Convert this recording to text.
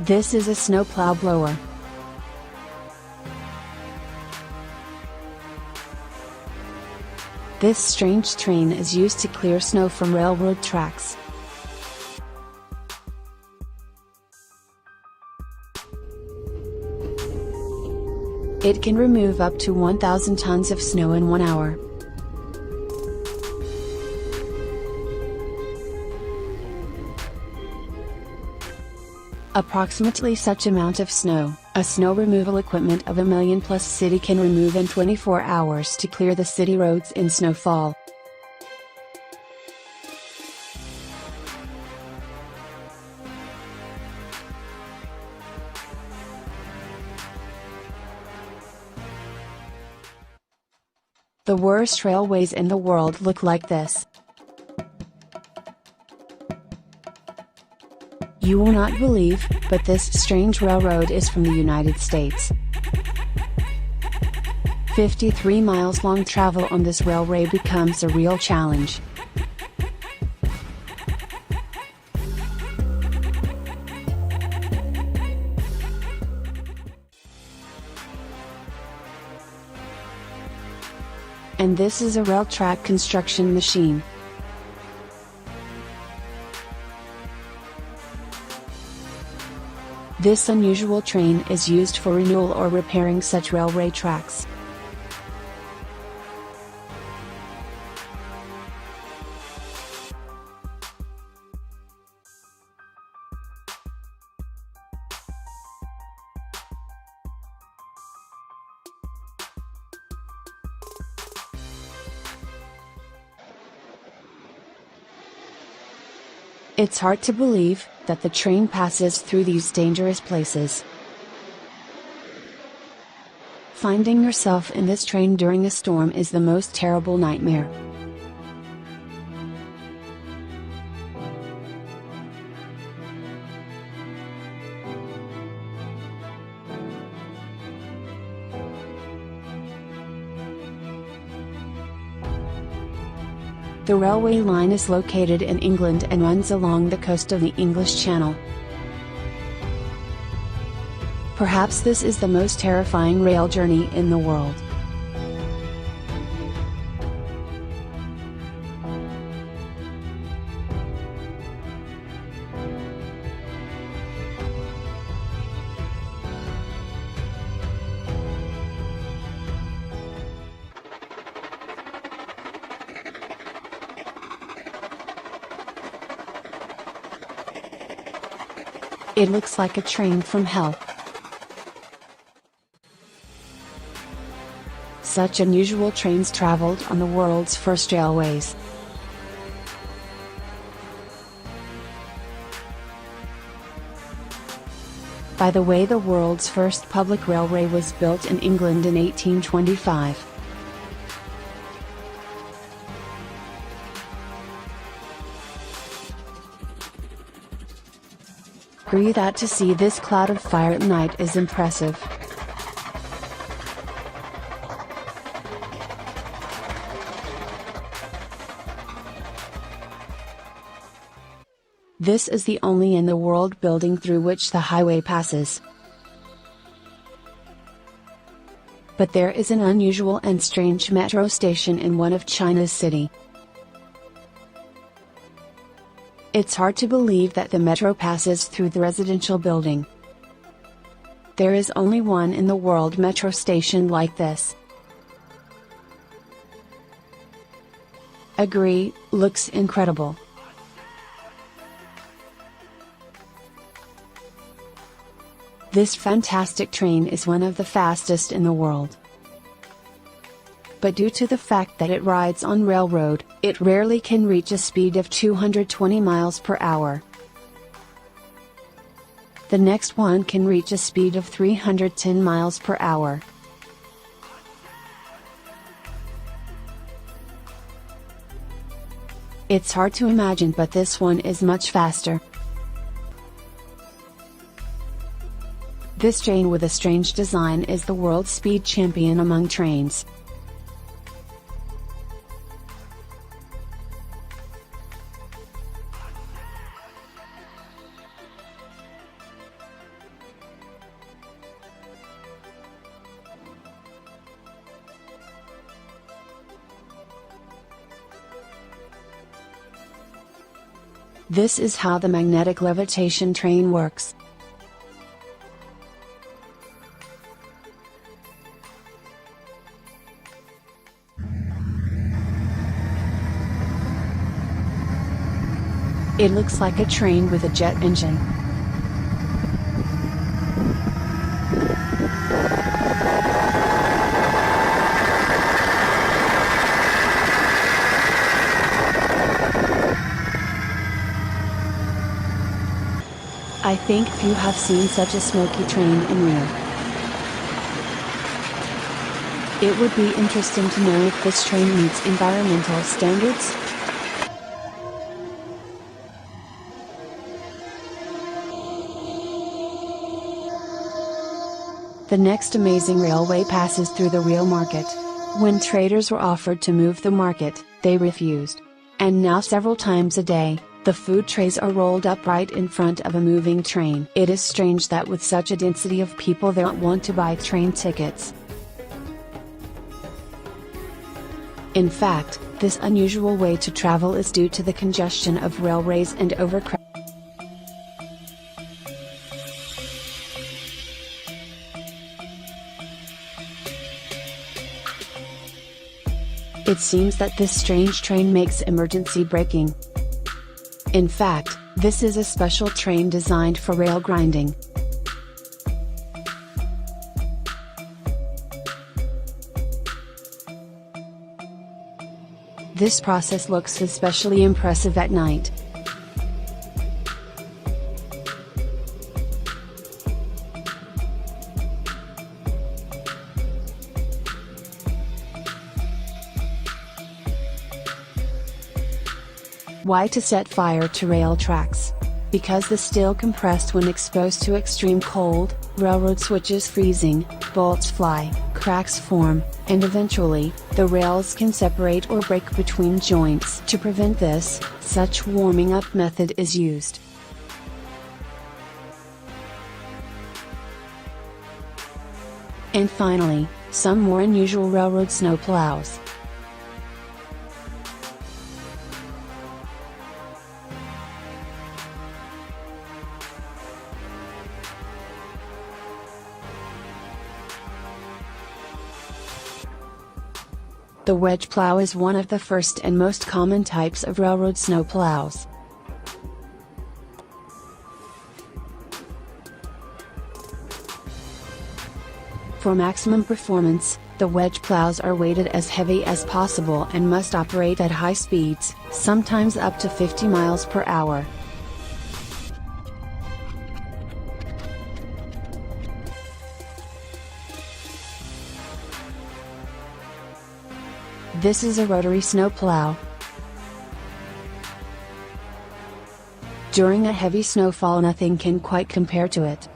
This is a snowplow blower. This strange train is used to clear snow from railroad tracks. It can remove up to 1,000 tons of snow in 1 hour. Approximately such amount of snow, a snow removal equipment of 1,000,000+ city can remove in 24 hours to clear the city roads in snowfall. The worst railways in the world look like this. You will not believe, but this strange railroad is from the United States. 53 miles long travel on this railway becomes a real challenge. And this is a rail track construction machine. This unusual train is used for renewal or repairing such railway tracks. It's hard to believe that the train passes through these dangerous places. Finding yourself in this train during a storm is the most terrible nightmare. The railway line is located in England and runs along the coast of the English Channel. Perhaps this is the most terrifying rail journey in the world. It looks like a train from hell. Such unusual trains traveled on the world's first railways. By the way, the world's first public railway was built in England in 1825. Agree that to see this cloud of fire at night is impressive. This is the only in the world building through which the highway passes. But there is an unusual and strange metro station in one of China's city. It's hard to believe that the metro passes through the residential building. There is only one in the world metro station like this. Agree, looks incredible. This fantastic train is one of the fastest in the world. But due to the fact that it rides on railroad, it rarely can reach a speed of 220 miles per hour. The next one can reach a speed of 310 miles per hour. It's hard to imagine, but this one is much faster. This train with a strange design is the world speed champion among trains. This is how the magnetic levitation train works. It looks like a train with a jet engine. I think few have seen such a smoky train in Rio. It would be interesting to know if this train meets environmental standards. The next amazing railway passes through the Rio market. When traders were offered to move the market, they refused. And now several times a day, the food trays are rolled up right in front of a moving train. It is strange that with such a density of people they don't want to buy train tickets. In fact, this unusual way to travel is due to the congestion of railways and overcrowding. It seems that this strange train makes emergency braking. In fact, this is a special train designed for rail grinding. This process looks especially impressive at night. Why to set fire to rail tracks? Because the steel compressed when exposed to extreme cold, railroad switches freezing, bolts fly, cracks form, and eventually, the rails can separate or break between joints. To prevent this, such warming up method is used. And finally, some more unusual railroad snowplows. The wedge plow is one of the first and most common types of railroad snowplows. For maximum performance, the wedge plows are weighted as heavy as possible and must operate at high speeds, sometimes up to 50 miles per hour. This is a rotary snowplow. During a heavy snowfall, nothing can quite compare to it.